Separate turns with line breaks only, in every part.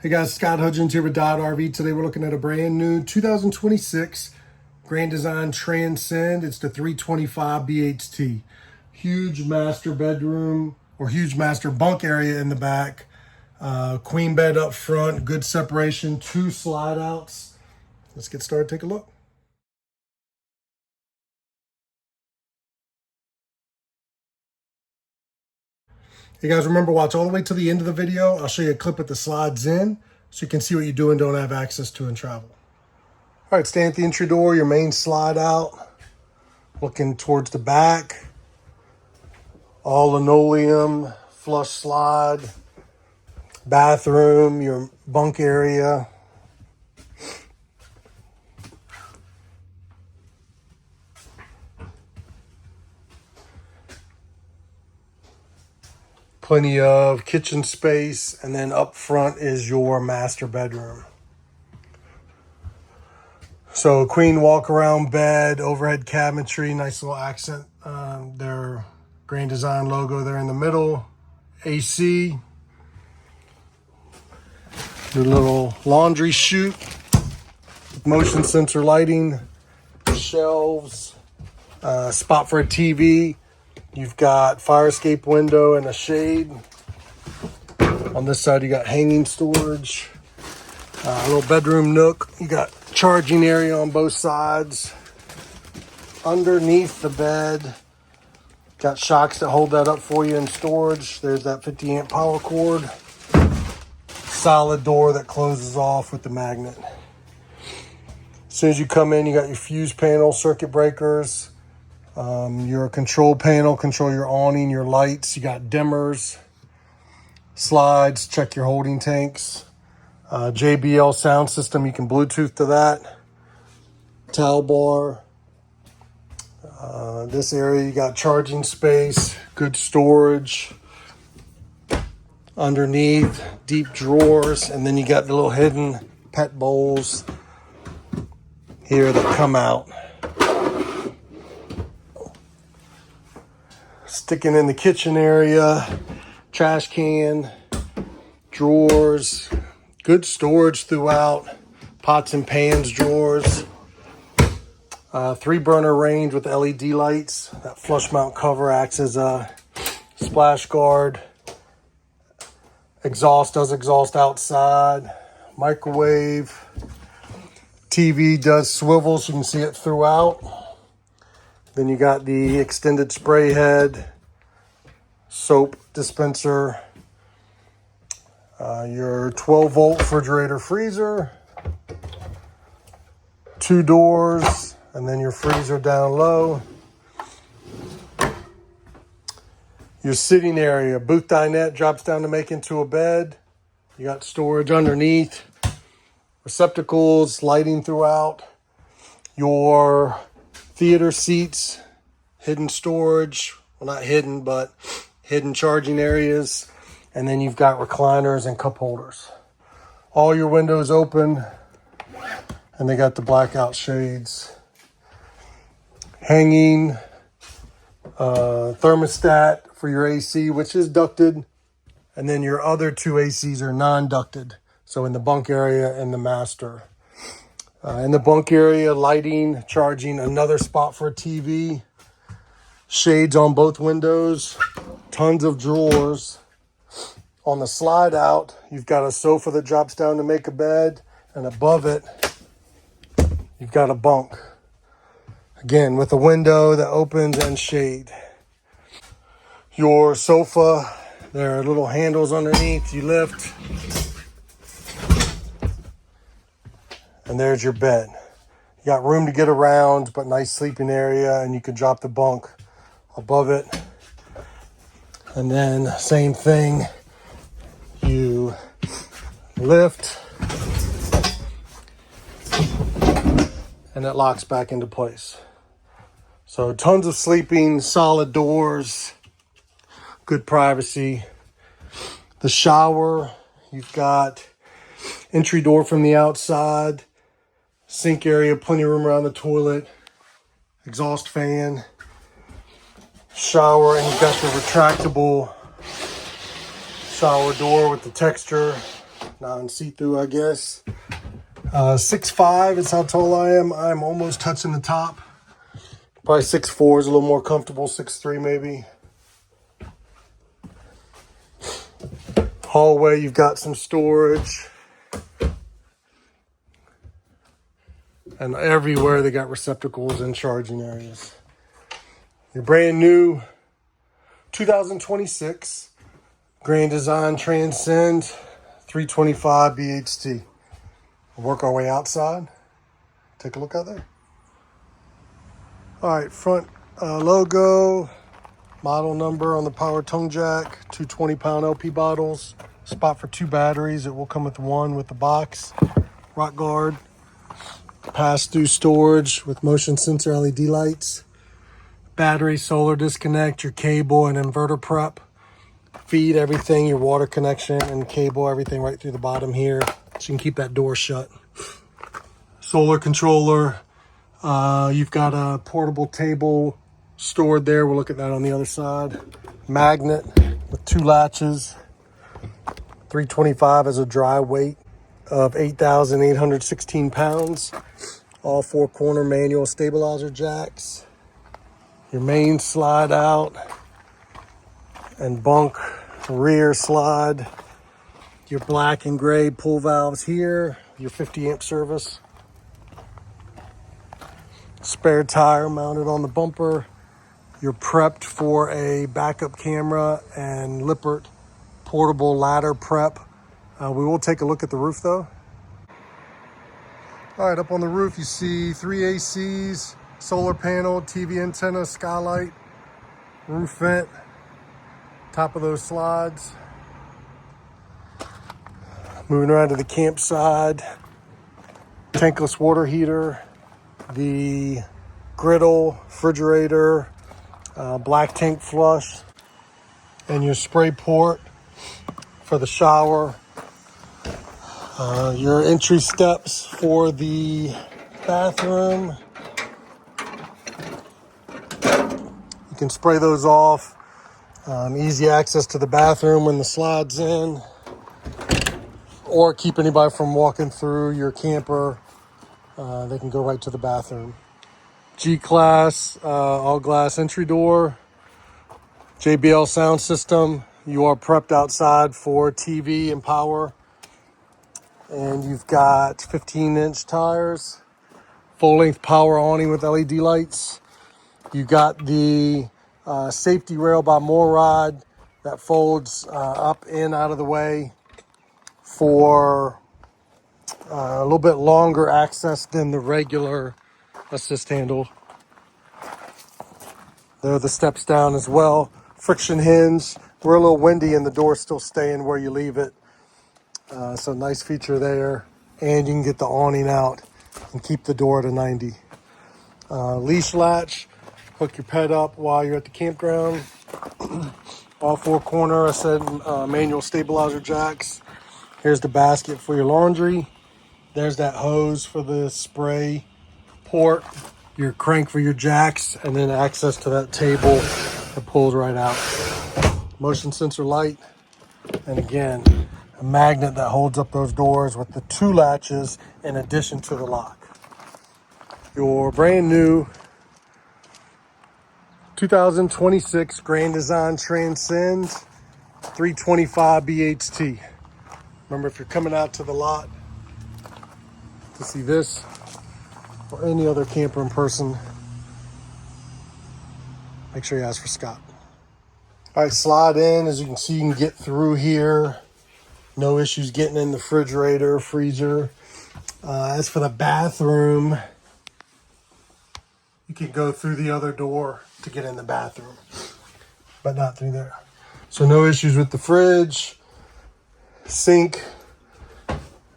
Hey guys, Scott Hudgins here with Dodd RV. Today we're looking at a brand new 2026 Grand Design Transcend. It's the 325BHT. Huge master bedroom or huge master bunk area in the back. Queen bed up front, good separation, 2 slide outs. Let's get started, take a look. Hey guys, remember, watch all the way to the end of the video. I'll show you a clip at the slides in so you can see what you do and don't have access to in travel. All right, stand at the entry door, your main slide out, looking towards the back. All linoleum, flush slide, bathroom, your bunk area. Plenty of kitchen space, and then up front is your master bedroom. So queen walk around bed, overhead cabinetry, nice little accent. Their Grand Design logo there in the middle. AC. Your little laundry chute. Motion sensor lighting. Shelves. Spot for a TV. You've got fire escape window and a shade. On this side you got hanging storage. A little bedroom nook. You got charging area on both sides. Underneath the bed, got shocks that hold that up for you in storage. There's that 50 amp power cord. Solid door that closes off with the magnet. As soon as you come in, you got your fuse panel, circuit breakers, your control panel, control your awning, your lights. You got dimmers, slides, check your holding tanks. JBL sound system, you can Bluetooth to that. Towel bar. This area you got charging space, good storage. Underneath, deep drawers, and then you got the little hidden pet bowls here that come out. Sticking in the kitchen area, trash can, drawers, good storage throughout, pots and pans drawers. 3 burner range with LED lights. That flush mount cover acts as a splash guard. Exhaust does exhaust outside. Microwave. TV does swivel so you can see it throughout. Then you got the extended spray head, soap dispenser, your 12-volt refrigerator freezer, 2 doors, and then your freezer down low. Your sitting area, booth dinette drops down to make into a bed. You got storage underneath, receptacles, lighting throughout. Your theater seats, hidden storage, well, not hidden, but hidden charging areas. And then you've got recliners and cup holders. All your windows open, and they got the blackout shades. Hanging thermostat for your AC, which is ducted, and then your other 2 ACs are non-ducted, so in the bunk area and the master. In the bunk area, lighting, charging, another spot for a TV, shades on both windows, tons of drawers. On the slide out, you've got a sofa that drops down to make a bed, and above it you've got a bunk. Again, with a window that opens and shade. Your sofa, there are little handles underneath. You lift. And there's your bed. You got room to get around, but nice sleeping area, and you can drop the bunk above it. And then same thing. You lift. And it locks back into place. So tons of sleeping, solid doors, good privacy. The shower, you've got entry door from the outside, sink area, plenty of room around the toilet, exhaust fan, shower, and you've got the retractable shower door with the texture. non-see-through, I guess. 6'5" is how tall I am. I'm almost touching the top. Probably 6'4" is a little more comfortable. 6'3" maybe. Hallway, you've got some storage. And everywhere they got receptacles and charging areas. Your brand new 2026 Grand Design Transcend 325 BHT. We'll work our way outside. Take a look out there. All right, front logo, model number on the power tongue jack, 220-pound LP bottles, spot for 2 batteries. It will come with 1 with the box, rock guard, pass-through storage with motion sensor LED lights, battery, solar disconnect, your cable and inverter prep, feed everything, your water connection and cable, everything right through the bottom here, so you can keep that door shut. Solar controller. You've got a portable table stored there. We'll look at that on the other side. Magnet with 2 latches. 325 is a dry weight of 8,816 pounds. All 4-corner manual stabilizer jacks. Your main slide out and bunk rear slide. Your black and gray pull valves here. Your 50 amp service. Spare tire mounted on the bumper. You're prepped for a backup camera and Lippert portable ladder prep. We will take a look at the roof though. All right, up on the roof you see 3 ACs, solar panel, TV antenna, skylight, roof vent, top of those slides. Moving around to the campsite, tankless water heater, the griddle, refrigerator, black tank flush, and your spray port for the shower. Your entry steps for the bathroom. You can spray those off. Easy access to the bathroom when the slide's in, or keep anybody from walking through your camper. They can go right to the bathroom. G-Class, all glass entry door, JBL sound system. You are prepped outside for TV and power. And you've got 15-inch tires, full-length power awning with LED lights. You got the safety rail by Morrod that folds up and out of the way for a little bit longer access than the regular assist handle. There are the steps down as well. Friction hinge. We're a little windy and the door's still staying where you leave it. So nice feature there. And you can get the awning out and keep the door at a 90. Leash latch. Hook your pet up while you're at the campground. All 4-corner, I said, manual stabilizer jacks. Here's the basket for your laundry. There's that hose for the spray port. Your crank for your jacks, and then access to that table that pulls right out. Motion sensor light, and again, a magnet that holds up those doors with the 2 latches in addition to the lock. Your brand new 2026 Grand Design Transcend 325 BHT. Remember, if you're coming out to the lot to see this or any other camper in person, make sure you ask for Scott. All right, slide in. As you can see, you can get through here. No issues getting in the refrigerator, freezer. As for the bathroom, you can go through the other door to get in the bathroom, but not through there. So no issues with the fridge, sink,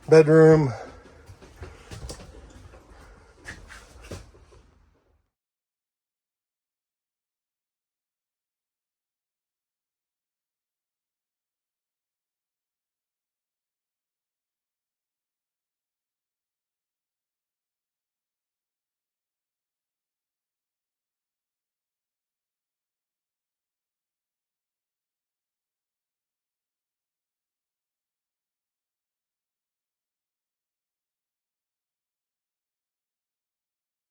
bedroom,